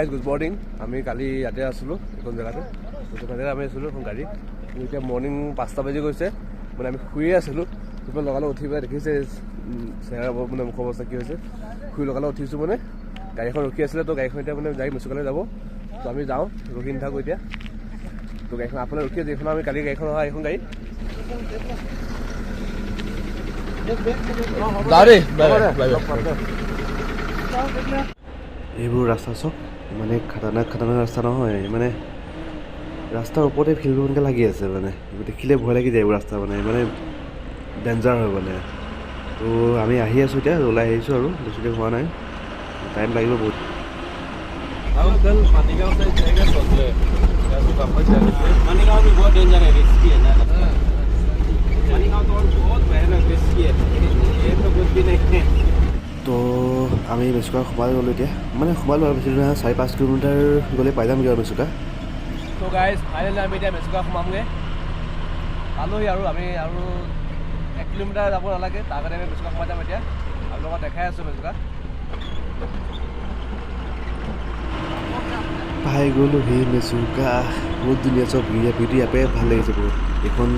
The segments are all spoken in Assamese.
Guys good morning. আমি কালি ইয়াতে আছিলোঁ এখন জেগাতে, জেগাতে আমি আছিলোঁ এখন গাড়ী। এতিয়া মৰ্ণিং 5টা বাজি গৈছে, মানে আমি শুয়ে আছিলোঁ। তাৰপৰা লগালগ উঠি পেলাই দেখিছে চেহেৰা মানে মুখৰ অৱস্থা কি হৈছে। শুই লগালগ উঠিছোঁ, মানে গাড়ীখন ৰখি আছিলে। তো গাড়ীখন এতিয়া মানে গাড়ী মেচুকালৈ যাব। তো আমি যাওঁ, ৰখি নাথাকোঁ এতিয়া। তো গাড়ীখন আপোনাৰ ৰখি আছে, যিখন আমি কালি গাড়ীখন অহা এইখন গাড়ী। এইবোৰ ৰাস্তা চব মানে খাটাৰনাক ৰাস্তা নহয়, মানে ৰাস্তাৰ ওপৰতে ফিল্ডখনকৈ লাগি আছে। মানে দেখিলে ভয় লাগি যায় এইবোৰ ৰাস্তা, মানে ডেঞ্জাৰ হয় মানে। তো আমি আহি আছোঁ, এতিয়া ওলাই আহিছোঁ আৰু বেছি দেৰি হোৱা নাই, টাইম লাগিব বহুত। তো আমি মেচুকা সোমাই গ'লোঁ এতিয়া, মানে সোমালোঁ আৰু বেছি দূৰ 4-5 কিলোমিটাৰ গ'লে পাই যামগৈ আৰু মেচুকা। তো গাইজ ফাইনেলি আমি এতিয়া মেচুকা সোমামগৈ, পালোহি আৰু আমি আৰু 1 কিলোমিটাৰ যাব নালাগে, তাৰ কাৰণে আমি মেচুকা সোমাই যাম এতিয়া। আপোনালোকক দেখাই আছোঁ মেচুকা। পাই গ'লোঁ সেই মেচুকা, বহুত ধুনীয়া চব ভিউটো ইয়াৰ পৰাই ভাল লাগিছে বহুত। এইখন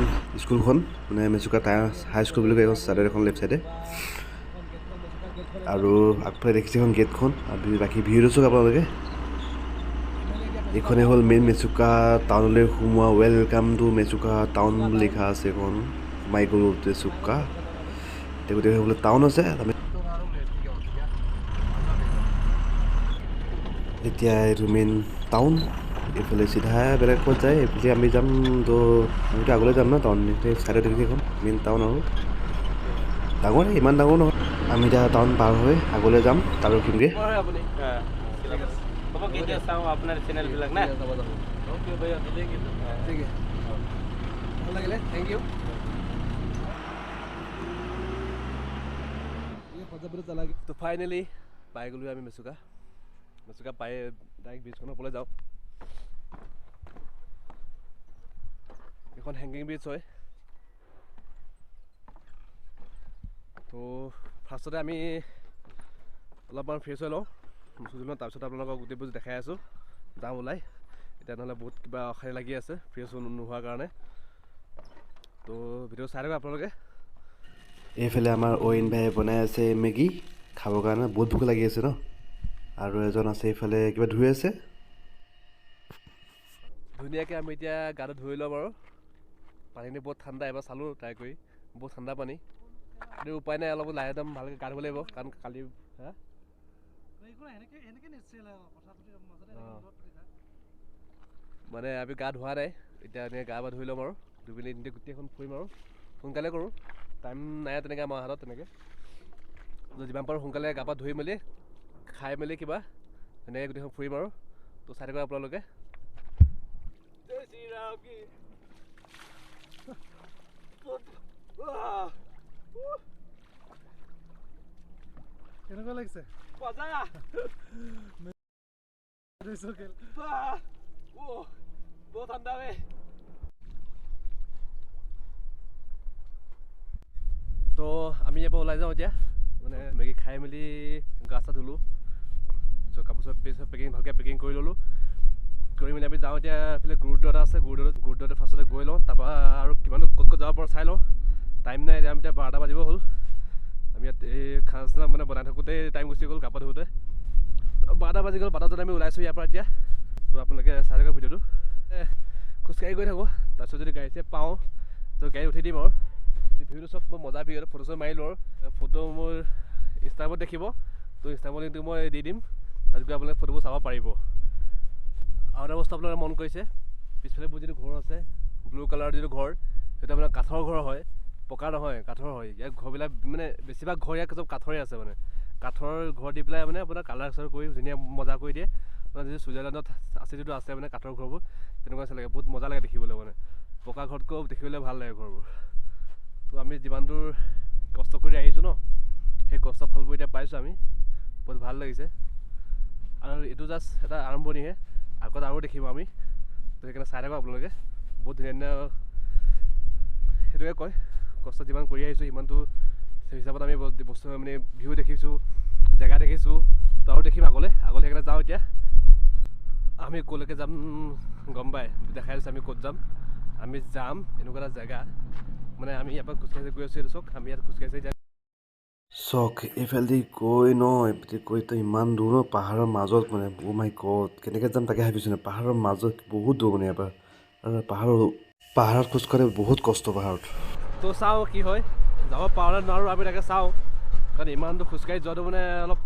স্কুলখন মানে মেচুকা হাই স্কুল বুলি কয়, এখন চাইডত এখন লেফ্ট চাইডে। আৰু আগফালে দেখিছে এখন গেটখন, আৰু বাকী ভিউটো চাওক আপোনালোকে। এইখনেই হ'ল মেইন মেচুকা টাউনলৈ সোমোৱা, ৱেলকাম টু মেচুকা টাউন বুলি লিখা আছে এখন। সোমাই গ'লোঁ মেচুকা, এতিয়া গোটেই বোলে টাউন আছে। এতিয়া এইটো মেইন টাউন, এইফালে চিধা বেলেগ ক'ত যায়, এইফালে আমি যাম। তো আমিতো আগলৈ যাম ন টাউন, চাইডত দেখিছে এখন মেইন টাউন। আৰু ডাঙৰে, ইমান ডাঙৰ নহয়। আমি এতিয়া টাউন পাৰ হৈ আগলৈ যাম, তাৰ ৰখিমগৈ। তো ফাইনেলি পাই গ'লোঁ আমি মেচুকা পাই ডাইৰেক্ট ব্ৰিজখনৰ ওপৰলৈ যাওঁ। এইখন হেংগিং ব্ৰিজ হয়। তো ফাৰ্ষ্টতে আমি অলপমান ফ্ৰেছ হৈ লওঁ, তাৰপিছত আপোনালোকক গোটেইবোৰ দেখাই আছোঁ। যাওঁ ওলাই এতিয়া, নহ'লে বহুত কিবা অশান্তি লাগি আছে ফ্ৰেছ নোহোৱাৰ কাৰণে। তো ভিডিঅ' চাই থাকক আপোনালোকে। এইফালে আমাৰ অইন ভাই বনাই আছে মেগী খাবৰ কাৰণে, বহুত ভোক লাগি আছে ন। আৰু এজন আছে এইফালে কিবা ধুই আছে। ধুনীয়াকৈ আমি এতিয়া গাটো ধুই ল'ম আৰু। পানীখিনি বহুত ঠাণ্ডা, এবাৰ চালোঁ ট্ৰাই কৰি, বহুত ঠাণ্ডা পানী। কিন্তু উপায় নাই, অলপ লাহে একদম ভালকৈ গা ধুব লাগিব, কাৰণ কালি মানে আমি গা ধোৱা নাই। এতিয়া এনেকৈ গা ধুই ল'ম আৰু ধুই পিনি এতিয়া গোটেইখন ফুৰিম আৰু সোনকালে কৰোঁ, টাইম নাই তেনেকৈ আমাৰ হাতত তেনেকৈ। যিমান পাৰোঁ সোনকালে গা পা ধুই মেলি খাই মেলি কিবা তেনেকৈ গোটেইখন ফুৰিম আৰু। তো চাই থাকক আপোনালোকে। জয় শ্ৰীৰাম কি কেনেকুৱা লাগিছে? বহুত ঠাণ্ডা বে। তো আমি ইয়াৰ পৰা ওলাই যাওঁ এতিয়া, মানে মেগী খাই মেলি গা চা ধুলোঁ, কাপোৰ চাপোৰ পেকিং ভালকৈ পেকিং কৰি ল'লোঁ। কৰি মেলি আমি যাওঁ এতিয়া এইফালে গুৰুদ্বাৰ এটা আছে, গুৰুদ্বাৰতে ফাৰ্ষ্টতে গৈ লওঁ, তাৰপৰা আৰু কিমান ক'ত যাব পাৰোঁ চাই লওঁ। টাইম নাই, এতিয়া আমি এতিয়া 12টা বাজিব হ'ল। আমি ইয়াত এই খানা চানা মানে বনাই থাকোঁতেই টাইম গুচি গ'ল, গা পা ধুওঁতে 12টা বাজি গ'ল। 12টাত আমি ওলাইছোঁ ইয়াৰ পৰা এতিয়া। তো আপোনালোকে চাই থাকক ভিডিঅ'টো। খোজকাঢ়ি গৈ থাকোঁ, তাৰপিছত যদি গাড়ী চাড়ী পাওঁ তো গাড়ী উঠি দিম আৰু। ভিউটো চব মই মজা ভিউ, ফটো চটো মাৰিলোঁ আৰু। ফটো মোৰ ইনষ্টাগ্ৰামত দেখিব, তো ইনষ্টাগ্ৰামৰ লিংকটো মই দি দিম, তাত গৈ আপোনালোকে ফটোবোৰ চাব পাৰিব। আৰু এটা বস্তু আপোনালোকে মন কৰিছে, পিছফালে মোৰ যিটো ঘৰ আছে ব্লু কালাৰৰ যিটো ঘৰ, সেইটো আপোনাৰ কাঠৰ ঘৰ হয়, পকা নহয়, কাঠৰ হয়। ইয়াৰ ঘৰবিলাক মানে বেছিভাগ ঘৰ ইয়াত চব কাঠৰে আছে, মানে কাঠৰ ঘৰ দি পেলাই মানে আপোনাৰ কালাৰ চালাৰ কৰি ধুনীয়া মজা কৰি দিয়ে। মানে যিটো ছুইজাৰলেণ্ডত আছে, যিটো আছে মানে কাঠৰ ঘৰবোৰ, তেনেকুৱা আছে লাগে, বহুত মজা লাগে দেখিবলৈ। মানে পকা ঘৰতকৈও দেখিবলৈ ভাল লাগে ঘৰবোৰ। তো আমি যিমান দূৰ কষ্ট কৰি আহিছোঁ ন, সেই কষ্ট ফলবোৰ এতিয়া পাইছোঁ আমি, বহুত ভাল লাগিছে। আৰু এইটো জাষ্ট এটা আৰম্ভণিহে, আগত আৰু দেখিম আমি। তো সেইকাৰণে চাই থাকক আপোনালোকে, বহুত ধুনীয়া ধুনীয়া, সেইটোৱে কয় কষ্ট যিমান কৰি আহিছোঁ সিমানটো সেই হিচাপত আমি বস্তু মানে ভিউ দেখিছোঁ, জেগা দেখিছোঁ। তো আৰু দেখিম আগলৈ সেইকাৰণে যাওঁ এতিয়া। আমি ক'লৈকে যাম গম পাই দেখাই দিছোঁ আমি ক'ত যাম আমি যাম এনেকুৱা এটা জেগা মানে আমি ইয়াৰ পৰা খোজকাঢ়ি গৈ আছোঁ চাওক আমি ইয়াত খোজকাঢ়ি যাম চক এইফালেদি গৈ ন এইফালে গৈ তো ইমান দূৰ ন পাহাৰৰ মাজত মানে অ' মাই গড কেনেকৈ যাম তাকে ভাবিছোঁ নে পাহাৰৰ মাজত বহুত দূৰ মানে ইয়াৰ পৰা আৰু পাহাৰত খোজকাঢ়ি বহুত কষ্ট পাহাৰত তো চাওঁ কি হয় যাব পাৰোঁ নোৱাৰোঁ আমি তাকে চাওঁ কাৰণ ইমান দূৰ খোজকাঢ়ি যোৱাটো মানে অলপ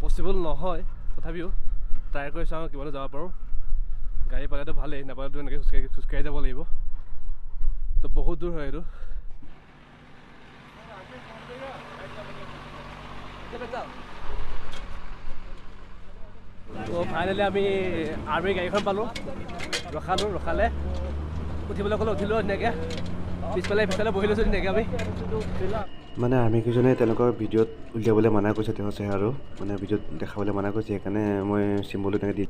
পচিবল নহয় তথাপিও ট্ৰাই কৰি চাওঁ কিমানো যাব পাৰোঁ গাড়ী পালেতো ভালেই নাপালেতো এনেকৈ খোজকাঢ়ি যাব লাগিব তো বহুত দূৰ হয় এইটো তো ফাইনেলি আমি আৰ্মি গাড়ীখন পালোঁ ৰখালে উঠিবলৈ ক'লে উঠিলোঁ ধুনীয়াকৈ পিছফালে বহি লৈছোঁ ধুনীয়াকৈ আমি মানে আৰ্মিকেইজনে তেনেকুৱা ভিডিঅ'ত উলিয়াবলৈ মানা কৰিছে তেওঁৰ চেহেৰাটো মানে ভিডিঅ'ত দেখাবলৈ মানা কৰিছে সেইকাৰণে মই চিম্বলটো তেনেকৈ দি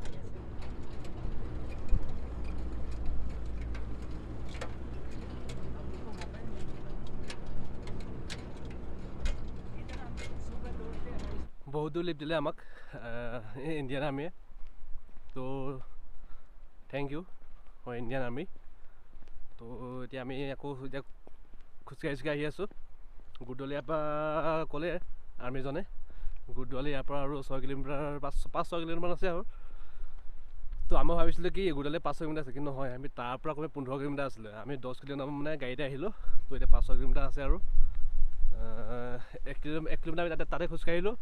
বহুত দূৰ লিফ্ট দিলে আমাক ইণ্ডিয়ান আৰ্মিয়ে তো thank you for Indian army তো এতিয়া আমি আকৌ এতিয়া খোজকাঢ়ি আহি আছোঁ গুৰদুৱালি ইয়াৰ পৰা ক'লে আৰ্মিজনে গুৰদুৱালি ইয়াৰ পৰা আৰু 6 কিলোমিটাৰ 5-6 কিলোমিটাৰমান আছে আৰু তো আমি ভাবিছিলোঁ কি গুৰদুৱালি 5 কিলোমিটাৰ আছে কিন্তু নহয় আমি তাৰ পৰা কমে 15 কিলোমিটাৰ আছিলে আমি 10 কিলোমিটাৰ মানে গাড়ীতে আহিলোঁ তো এতিয়া 5-6 কিলোমিটাৰ আছে আৰু 1 কিলোমিটাৰ আমি তাতে খোজকাঢ়িলোঁ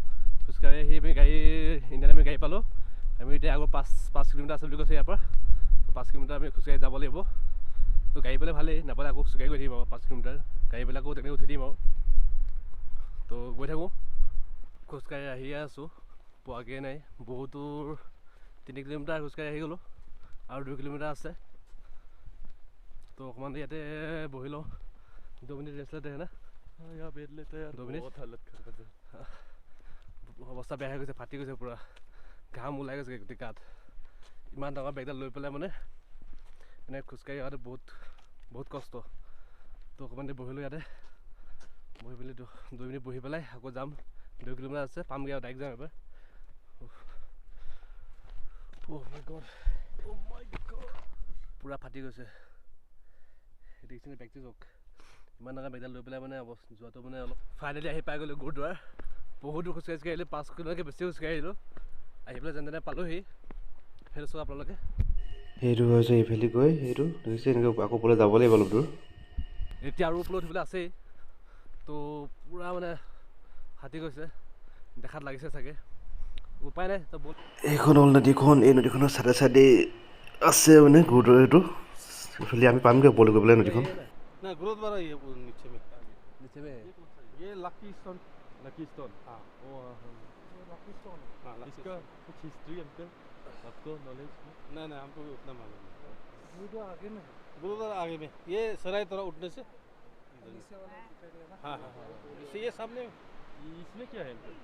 খোজকাঢ়ি আহি আমি ইণ্ডিয়ান আমি গাড়ী পালোঁ আমি এতিয়া আকৌ 5 কিলোমিটাৰ আছে বুলি কৈছে ইয়াৰ পৰা 5 কিলোমিটাৰ আমি খোজকাঢ়ি যাব লাগিব তো গাড়ী পালে ভালেই নাপালে আকৌ খোজকাঢ়ি গৈ থাকিম আৰু 5 কিলোমিটাৰ গাড়ী পেলাই আকৌ তেনেকৈ উঠি দিম আৰু তো গৈ থাকোঁ খোজকাঢ়ি আহিয়ে আছোঁ পোৱাগৈয়ে নাই বহুতো 3 কিলোমিটাৰ খোজকাঢ়ি আহি গ'লোঁ আৰু 2 কিলোমিটাৰ আছে তো অকণমান ইয়াতে বহি লওঁ 2 মিনিট ৰেষ্ট লওঁতে না অৱস্থা বেয়া হৈ গৈছে ফাটি গৈছে পূৰা ঘাম ওলাই গৈছে গোটেই গাত ইমান ডাঙৰ বেগডাল লৈ পেলাই মানে খোজকাঢ়ি অহাটো বহুত কষ্ট তো অকণমান দেৰি বহিলোঁ ইয়াতে বহি পেলাই 2 মিনিট বহি পেলাই আকৌ যাম 2 কিলোমিটাৰ আছে পামগৈ আৰু ডাইৰেক্ট যাম এবাৰ পূৰা ফাটি গৈছে দেখিছেনে বেগটো চাওক ইমান ডাঙৰ বেগডাল লৈ পেলাই মানে যোৱাটো মানে অলপ ফাইনেলি আহি পাই গ'লোঁ গুৰুদ্বাৰ বহুত দূৰ খোজকাঢ়ি আহিলোঁ 5 কিলোমিটাৰকৈ বেছি খোজকাঢ়ি আহিলোঁ আহি পেলাই যেনে তেনে পালোঁহি সেইটো চাওক আপোনালোকে সেইটো হৈছে এইফালে গৈ সেইটো দেখিছে এনেকৈ আকৌ ওপৰলৈ যাব লাগিব অলপ দূৰ এতিয়া আৰু ওপৰলৈ উঠিবলৈ আছেই তো পূৰা মানে ফাটি গৈছে দেখাত লাগিছে চাগে উপায় নাই তো এইখন হ'ল নদীখন এই নদীখনৰ চাইডে আছে মানে গুৰুদ্বাৰটো এইফালে আমি পামগৈ ওপৰলৈ গৈ পেলাই নদীখন ना गुरुद्वारा ये नीचे में ये लकी स्टोन हाँ ओ लकी स्टोन हाँ इसका कुछ हिस्ट्री अंकल आपको नॉलेज नहीं नहीं हमको भी उतना मालूम नहीं गुरुद्वारा आगे में गुरुद्वारा आगे में ये सराय थोड़ा उठने से नीचे वाला दिखाई देगा हाँ हाँ हाँ इससे ये सामने इसमें क्या है अंकल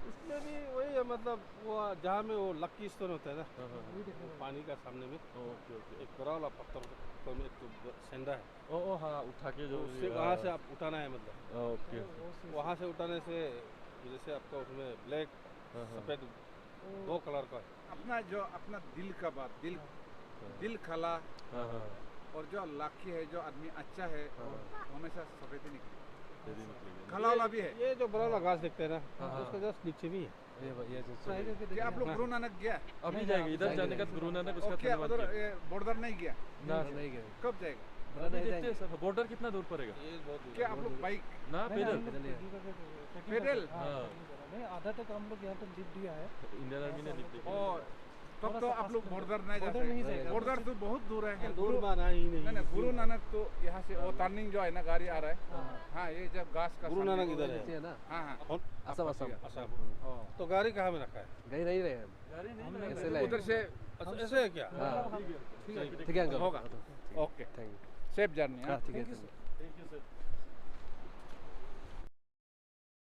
इसमें भी वही है मतलब वो जहाँ में वो लक्की स्टोन होता है ना वही देखने वो पानी का सामने में ओके ओके एक बड़ा वाला पत्थर में एक सेंडा है ओ हाँ उठा के जो उससे वहाँ से आप उठाना है मतलब ओके वहाँ से उठाने से जैसे आपका उसमें ब्लैक सफ़ेद 2 कलर का है अपना दिल का बात दिल खला और जो लाखी है जो आदमी अच्छा है वो हमेशा सफेद ही निकले खला वाला भी है ये जो बड़ा वाला घास देखते हैं ना उसका जस्ट नीचे भी है क्या आप लोग गुरु नानक गया अभी जाएंगे इधर जाने का गुरु नानक उसका ओके उधर बॉर्डर नहीं गया नहीं गए कब जाएगा अभी देखते हैं सर बॉर्डर कितना दूर पड़ेगा ये बहुत दूर क्या आप लोग बाइक ना पैदल पैदल हाँ नहीं आधा तक हम लोग यहाँ तक लिप दिया है इंडियन आर्मी ने लिख दिया और तब तो आप लोग बॉर्डर नहीं जा बॉर्डर नहीं सकते जाएगा। बॉर्डर तो बहुत दूर है दूर में आना ही नहीं नहीं गुरु नानक तो यहाँ से वो टर्निंग जो है ना गाड़ी आ रहा है हाँ ये जब घास का गुरु सामने नानक को- इधर है ना हाँ हाँ असम असम तो गाड़ी कहाँ में रखा है गई नहीं रहे हम ऐसे लाए उधर से अच्छा ऐसे है क्या हाँ ठीक है अंकल होगा okay thank you safe journey हाँ ठीक है थैंक यू सर